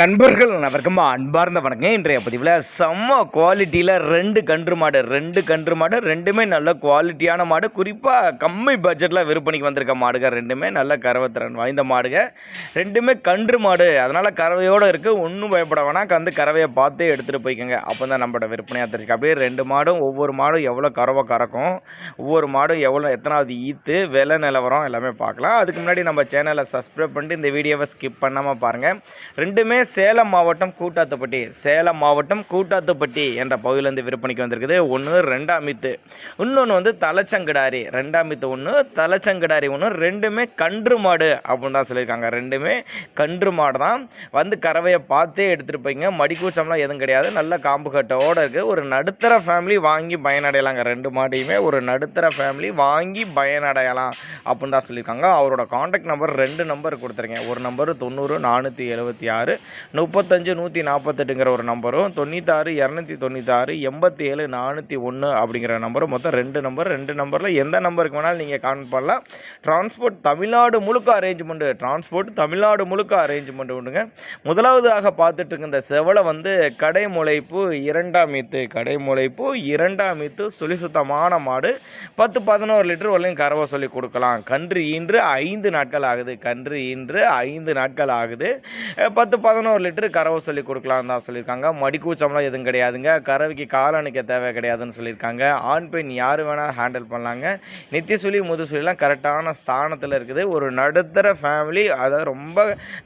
நண்பர்கள் அனைவருக்கும் அன்பார்ந்த வணக்கம். இன்றைய பதிவில் செம்ம குவாலிட்டியில் ரெண்டு கன்று மாடு ரெண்டுமே நல்ல குவாலிட்டியான மாடு. குறிப்பாக கம்மி பட்ஜெட்டில் விற்பனைக்கு வந்திருக்க மாடுங்க. ரெண்டுமே நல்ல கறவைத்திறன் வாய்ந்த மாடுங்க. ரெண்டுமே கன்று மாடு, அதனால் கறவையோடு இருக்குது. ஒன்றும் பயப்பட வேணாம், கறவையை பார்த்தே எடுத்துகிட்டு போய்க்கோங்க. அப்போ தான் நம்மளோட விற்பனையாக தெரிஞ்சுக்க. அப்படியே ரெண்டு மாடும் ஒவ்வொரு மாடும் எவ்வளோ கறவை கறக்கும், ஒவ்வொரு மாடும் எத்தனாவது ஈத்து, விலை நிலவரம் எல்லாமே பார்க்கலாம். அதுக்கு முன்னாடி நம்ம சேனலை சப்ஸ்கிரைப் பண்ணிட்டு இந்த வீடியோவை ஸ்கிப் பண்ணாமல் பாருங்கள். ரெண்டுமே சேலம் மாவட்டம் கூட்டாத்துப்பட்டி என்ற பகுதியிலேருந்து விற்பனைக்கு வந்திருக்குது. ஒன்று ரெண்டாம் மீத்து, இன்னொன்று வந்து தலைச்சங்கடாரி. ரெண்டாம் மீத்து ஒன்று, தலைச்சங்கடாரி ஒன்று. ரெண்டுமே கன்று மாடு அப்படின்னு தான் சொல்லியிருக்காங்க. ரெண்டுமே கன்று மாடு தான். வந்து கறவையை பார்த்தே எடுத்துகிட்டு போய்ங்க. மடிக்கூச்சம்லாம் எதுவும் கிடையாது. நல்ல காம்பு கட்டோடு இருக்குது. ஒரு நடுத்தர ஃபேமிலி வாங்கி பயனடையலாங்க. ரெண்டு மாட்டையுமே ஒரு நடுத்தர ஃபேமிலி வாங்கி பயனடையலாம் அப்படின்னு தான் சொல்லியிருக்காங்க. அவரோட காண்டாக்ட் நம்பர் 2 நம்பர் கொடுத்துருக்கேன். ஒரு நம்பர் 90 476 35 148ங்கிற ஒரு நம்பரும், 96 296 87 401 அப்படிங்கிற நம்பரும். மொத்தம் 2 நம்பரில் எந்த நம்பருக்கு வேணாலும் நீங்கள் கான்டாக்ட் பண்ணலாம். டிரான்ஸ்போர்ட் தமிழ்நாடு முழுக்க அரேஞ்ச்மெண்ட் உண்டுங்க. முதலாவதாக பார்த்துட்டு இருக்க இந்த செவலை வந்து கடைமுளைப்பு இரண்டாம் மீத்து சுழி சுத்தமான மாடு. 10-11 லிட்டர் வரலையும் கறவை சொல்லி கொடுக்கலாம். கன்று ஈன்று 5 நாட்கள் ஆகுது. 10-11 லிட்டரு கறவை சொல்லி கொடுக்கலான்னு தான் சொல்லியிருக்காங்க. மடிக்கூச்சம்லாம் எதுவும் கிடையாதுங்க. கறவைக்கு காலணிக்க தேவை கிடையாதுன்னு சொல்லியிருக்காங்க. ஆண் பெண் யார் வேணால் ஹேண்டில் பண்ணலாங்க. நெத்தி சுழி முது சுழிலாம் கரெக்டான ஸ்தானத்தில் இருக்குது. ஒரு நடுத்தர ஃபேமிலி, அதாவது ரொம்ப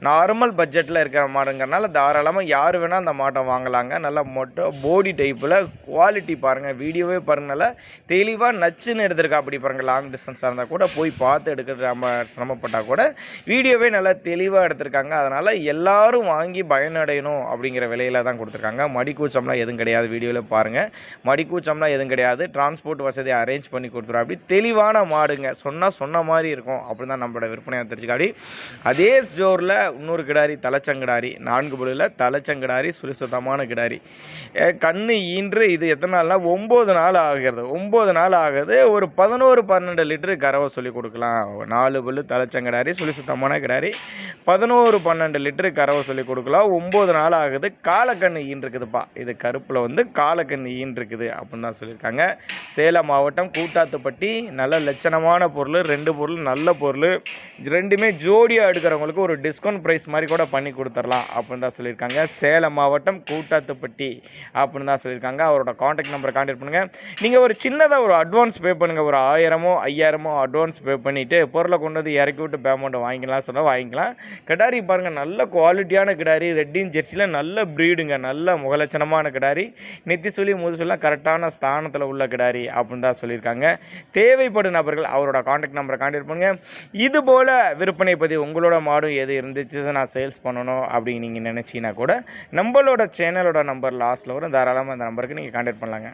நார்மல் பட்ஜெட்டில் இருக்கிற மாடுங்கிறனால தாராளமாக யார் வேணால் அந்த மாட்டை வாங்கலாங்க. நல்லா போடி டைப்பில் குவாலிட்டி பாருங்கள், வீடியோவே பாருங்கள். நல்லா தெளிவாக நச்சுன்னு எடுத்துருக்கா. அப்படி பாருங்கள், லாங் டிஸ்டன்ஸாக இருந்தால் கூட போய் பார்த்து எடுக்கிறது நம்ம சிரமப்பட்டால் கூட வீடியோவே நல்லா தெளிவாக எடுத்திருக்காங்க. அதனால் எல்லாரும் வாங்கி பயனடையணும் அப்படிங்கிற விலையில் தான் கொடுத்துருக்காங்க. மடிக்கூச்சம்லாம் எதுவும் கிடையாது. வீடியோவில் பாருங்கள், மடிக்கூச்சம்லாம் எதுவும் கிடையாது. டிரான்ஸ்போர்ட் வசதியை அரேஞ்ச் பண்ணி கொடுத்துருவோம். அப்படி தெளிவான மாடுங்க. சொன்ன மாதிரி இருக்கும். அப்படி தான் நம்மளோட விற்பனையாக தெரிஞ்சுக்காடி. அதே ஸ்டோரில் இன்னொரு கிடாரி, தலைச்சங்கடாரி, 4 புள்ளியில் தலைச்சங்கடாரி, சுத்தமான கிடாரி. கண்ணு ஈன்று இது எத்தனை நாள்னா 9 நாள் ஆகுது. ஒரு 11-12 லிட்டரு கறவை சொல்லி கொடுக்கலாம். 4 புல்லு தலைச்சங்கடாரி, சுத்தமான கிடாரி, 11-12 லிட்டரு கறவை சொல்லி கொடுக்கலாம். 9 நாள் ஆகுது. காலக்கண்ணு ஈன் இருக்குதுப்பா. இது கருப்பில் வந்து காலக்கண்ணு ஈன் இருக்குது அப்படின்னு தான் சொல்லியிருக்காங்க. சேலம் மாவட்டம் கூட்டாத்துப்பட்டி. நல்ல லட்சணமான பொருள், 2 பொருள் நல்ல பொருள். ரெண்டுமே ஜோடியாக எடுக்கிறவங்களுக்கு ஒரு டிஸ்கவுண்ட் ப்ரைஸ் மாதிரி கூட பண்ணி கொடுத்துடலாம் அப்படின்னு தான் சொல்லியிருக்காங்க. சேலம் மாவட்டம் கூட்டாத்துப்பட்டி அப்படின்னு தான் சொல்லியிருக்காங்க. அவரோட காண்டாக்ட் நம்பரை கான்டாக்ட் பண்ணுங்கள். நீங்கள் ஒரு சின்னதாக ஒரு அட்வான்ஸ் பே பண்ணுங்கள். ஒரு 1000 5000 அட்வான்ஸ் பே பண்ணிவிட்டு பொருளை கொண்டு வந்து இறக்கி விட்டு பேமெண்ட்டை வாங்கிக்கலாம். கிடாரி பாருங்கள், நல்ல குவாலிட்டியான கிடாரி. ரெட்டின் ஜெர்சியில் நல்ல ப்ரீடுங்க. நல்ல முகலட்சணமான கிடாரி. நெத்தி சுழி முதுசுலாம் கரெக்டான ஸ்தானத்தில் உள்ள கிடாரி அப்படின்னு தான் சொல்லியிருக்காங்க. தேவைப்படும் நபர்கள் அவரோட காண்டாக்ட் நம்பரை கான்டாக்ட் பண்ணுங்கள். இது போல் விற்பனை பதிவு உங்களோட மாடும் எது இருந்துச்சு, நான் சேல்ஸ் பண்ணணும் அப்படின்னு நீங்கள் நினச்சிங்கன்னா கூட நம்மளோட சேனலோட நம்பர் லாஸ்ட்டில் வரும். தாராளமாக அந்த நம்பருக்கு நீங்கள் கான்டாக்ட் பண்ணலாங்க.